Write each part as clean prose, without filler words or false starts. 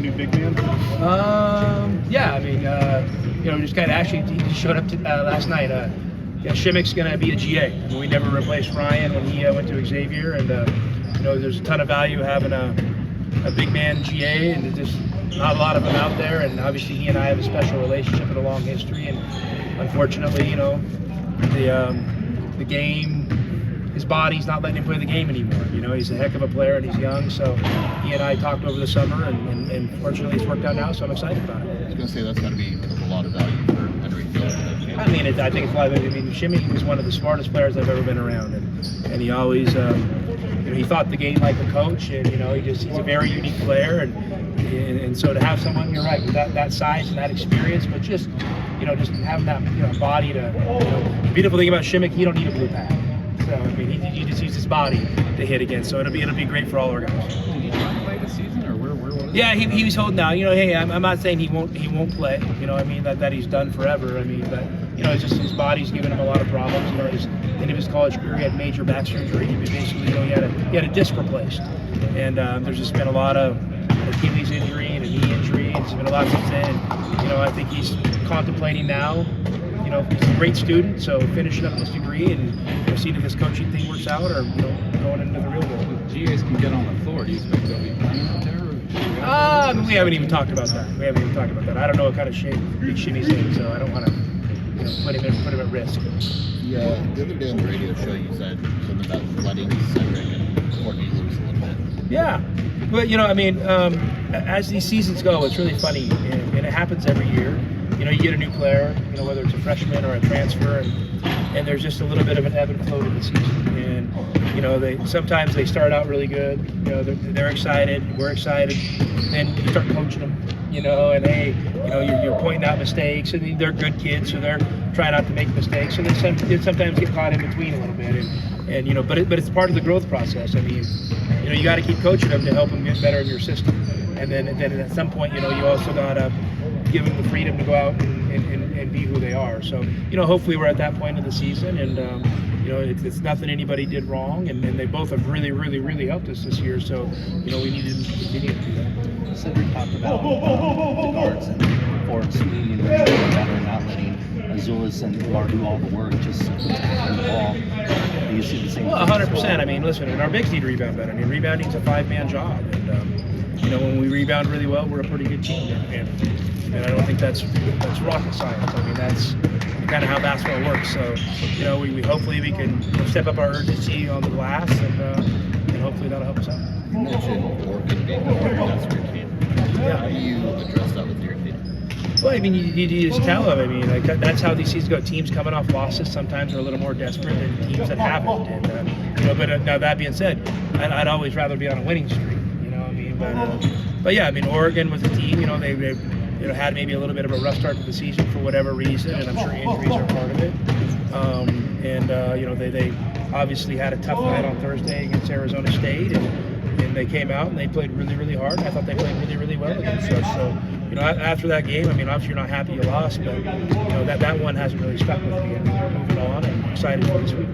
new big man? Yeah, I mean, just kind of actually he showed up last night. Shimmick's going to be a GA. I mean, we never replaced Ryan when he went to Xavier, and there's a ton of value having a big man GA, and there's just not a lot of them out there. And obviously, he and I have a special relationship and a long history. And unfortunately, the game, his body's not letting him play the game anymore. He's a heck of a player and he's young. So he and I talked over the summer, and fortunately, it's worked out now. So I'm excited about it. I was going to say that's got to be a lot of value for Henry Field. I mean, I think it's a lot of. Shimmy was one of the smartest players I've ever been around, and he always, he thought the game like a coach, and he's a very unique player, and so to have someone, you're right, with that size and that experience, but just having that body to. The beautiful thing about Shimmick, he don't need a blue pad. So I mean, he just uses his body to hit against. So it'll be great for all our guys. Did he try to play this season, or where was he? Yeah, he was holding out. Hey, I'm not saying he won't play. I mean that he's done forever. I mean, but it's just his body's giving him a lot of problems. His end of his college career, he had major back surgery. Basically, he had a disc replaced, and there's just been a lot of Achilles injury and a knee injury. And there's been a lot since then. I think he's contemplating now. He's a great student, so finishing up his degree and seeing if this coaching thing works out, or going into the real world. GAs can get on the floor. Do you expect they'll be playing out there? We haven't even talked about that. I don't know what kind of shape Big Shimmy's in, so I don't want to put him at risk. Yeah, the other day on the radio show you said something about letting Cedric and Courtney loose a little bit. Yeah, but as these seasons go, it's really funny, and it happens every year. You get a new player, whether it's a freshman or a transfer, and there's just a little bit of an ebb and flow to the season. And sometimes they start out really good. They're excited, we're excited. Then you start coaching them, and hey, you're pointing out mistakes, and they're good kids, so they're trying not to make mistakes. So they sometimes get caught in between a little bit, but it's part of the growth process. I mean, you got to keep coaching them to help them get better in your system. And then at some point, you also gotta give them the freedom to go out and be who they are. So, hopefully we're at that point of the season, and it's nothing anybody did wrong, and they both have really, really, really helped us this year. So, we need to continue to do that. Cedric talked about the guards and forwards being better and not letting Azulis and Lar do all the work, just tackling the ball. Do you see the same? Well, 100%. I mean, listen, and our bigs need to rebound better. I mean, rebounding's a 5-man job, and when we rebound really well, we're a pretty good team. And I don't think that's rocket science. I mean, that's kind of how basketball works. So, we hopefully we can step up our urgency on the glass, and hopefully that'll help us out. You mentioned Oregon being the best for your team. Yeah. How do you address that with your team? Well, I mean, you just tell them. I mean, that's how these seasons go. Teams coming off losses sometimes are a little more desperate than teams that haven't. And but now that being said, I'd always rather be on a winning streak. But yeah, I mean, Oregon was a team. They had maybe a little bit of a rough start to the season for whatever reason, and I'm sure injuries are part of it. They obviously had a tough night on Thursday against Arizona State, and they came out and they played really, really hard. I thought they played really, really well against us. So, after that game, I mean, obviously you're not happy you lost, but that one hasn't really stuck with me. I mean, we're moving on and excited for this week.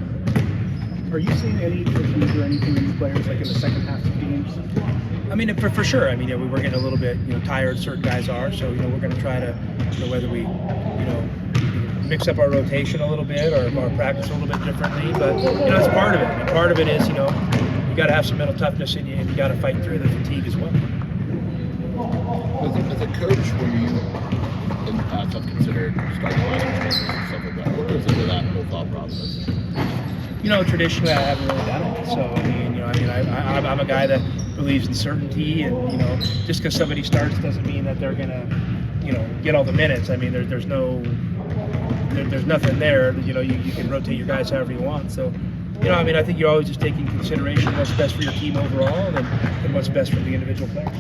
Are you seeing any issues or anything in these players, like in the second half of games? I mean, for sure. I mean, we're getting a little bit, tired. Certain guys are. So, we're going to try to, whether we, mix up our rotation a little bit or practice a little bit differently. But, it's part of it. I mean, part of it is, you got to have some mental toughness in you, and you got to fight through the fatigue as well. As a coach, where you in the past have considered starting lineups and stuff like that, what goes into that whole thought process? Traditionally I haven't really done it. So I'm a guy that believes in certainty, and just because somebody starts doesn't mean that they're gonna get all the minutes. I mean, there's nothing there. You can rotate your guys however you want. So I think you always just take into consideration what's best for your team overall, and what's best for the individual players.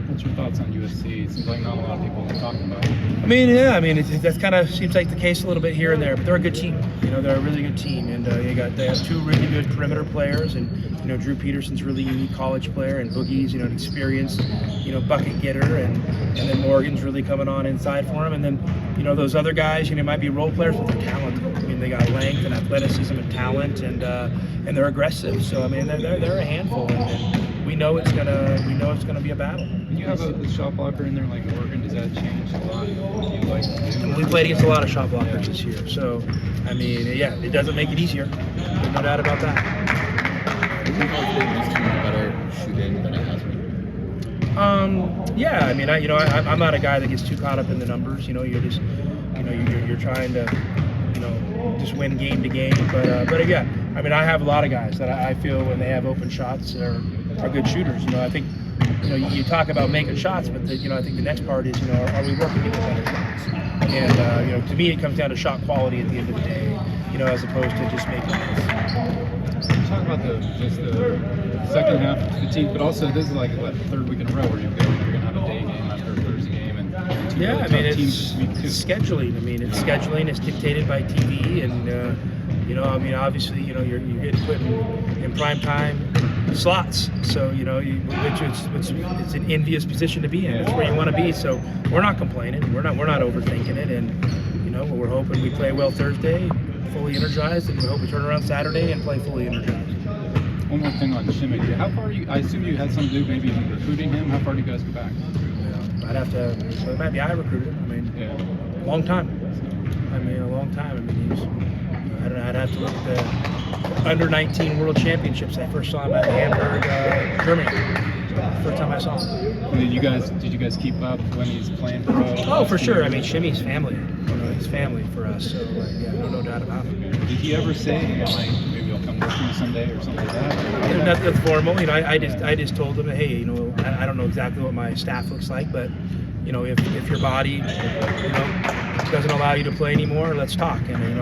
What's your thoughts on USC? It seems like not a lot of people are talking about it. I mean, that kind of seems like the case a little bit here and there, but they're a good team. They're a really good team, and they have two really good perimeter players, and Drew Peterson's a really unique college player, and Boogie's an experienced bucket getter, and then Morgan's really coming on inside for him, and then those other guys might be role players, but they're talented. I mean, they got length and athleticism and talent, and they're aggressive. So I mean, they're a handful, and we know it's gonna be a battle. You you have a shot blocker in there like Oregon, does that change a lot? What you like to do? We played against a lot of shot blockers this year, so I mean, yeah, it doesn't make it easier. There's no doubt about that. Do you think this team is better shooting than it has been? Yeah, I mean, I'm not a guy that gets too caught up in the numbers. You're just, you're trying to, just win game to game. But again, I mean, I have a lot of guys that I feel when they have open shots are good shooters. I think, you talk about making shots, but I think the next part is, are we working to get better shots? And to me, it comes down to shot quality at the end of the day, as opposed to just making shots. Talk about the second half of the team, but also this is like the third week in a row where you're gonna have a day game after a Thursday game, and two yeah, really I mean, tough teams it's this week too. scheduling. I mean, it's scheduling. It's dictated by TV, and I mean, obviously, you're getting put in prime time slots. So it's an envious position to be in. It's where you want to be. So we're not complaining. We're not overthinking it, and we're hoping we play well Thursday, fully energized, and we hope we turn around Saturday and play fully energized. One more thing on Shimmick. How far are you? I assume you had something to do maybe recruiting him. How far do you guys go back? I'd have to. So it might be I recruited him. I mean, Yeah. long time. I mean, a long time. I mean, I don't know. I'd have to look at the under 19 World Championships. I first saw him at Hamburg, Germany. First time I saw him. And did you guys keep up when he's playing pro? Oh, for sure. I mean, Shimmy's family. He's family for us. So yeah, no doubt about it. Did he ever say like maybe I'll come work for you someday or something like that? Nothing formal. I just told him, hey, I don't know exactly what my staff looks like, but if your body, doesn't allow you to play anymore, let's talk. And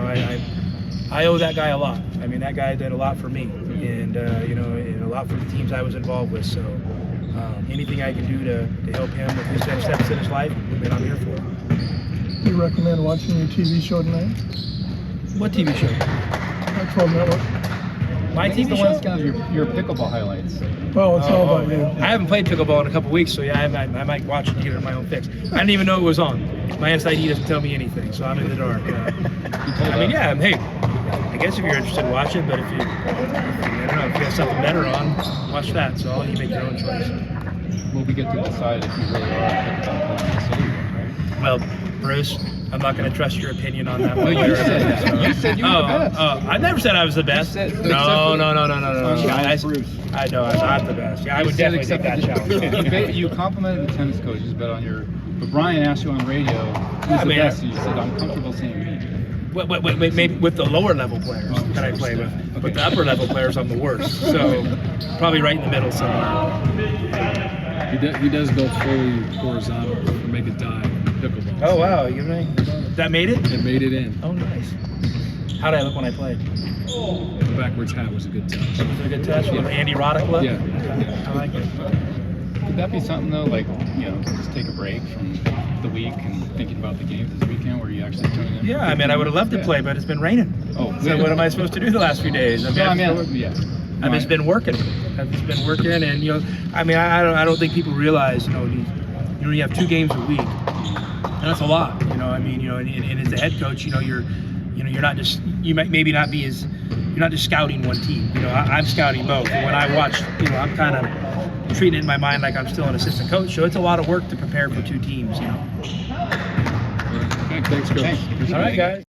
I owe that guy a lot. I mean, that guy did a lot for me, and and a lot for the teams I was involved with. So anything I can do to help him with his next steps in his life, I'm here for. Do you recommend watching your TV show tonight? What TV show? 12 Network. My He's TV the show? one that's got your pickleball highlights. Well, it's all about you. I haven't played pickleball in a couple weeks, so yeah, I might watch it to get it my own fix. I didn't even know it was on. My SID doesn't tell me anything, so I'm in the dark. I mean, yeah, hey, I guess if you're interested, watch it, but if you have something better on, watch that. So I'll let you make your own choice. Will we get to decide if you really are a pickleball player in the city, right? Well, Bruce, I'm not going to trust your opinion on that No, one. you said you were the best. I never said I was the best. said- No. except I know I'm not the best. Yeah, I would definitely take that challenge. You complimented the tennis coaches, but but Brian asked you on radio who's the best, and you said I'm comfortable saying me. Wait, maybe with the lower level players that I play with. Okay. With the upper level players, I'm the worst. So probably right in the middle somewhere. He does go fully horizontal or make a dive in pickleball. Oh wow, that made it? It made it in. Oh nice. How did I look when I played? The backwards hat was a good touch. Was it a good touch? With Andy Roddick look? Yeah. I like it. Could that be something though, like just take a break from the week and thinking about the games this weekend, where you actually tune in? Yeah, I mean, I would have loved to play, but it's been raining. Oh, So what am I supposed to do the last few days? No, I mean, yeah. I've just been working. I've just been working, and I mean, I don't think people realize, you have 2 games a week, and that's a lot. I mean, and as a head coach, you're not just you're not just scouting one team. I'm scouting both. And when I watch, I'm kind of treating it in my mind like I'm still an assistant coach. So it's a lot of work to prepare for 2 teams. Okay, thanks, Coach. Thanks. All right, guys.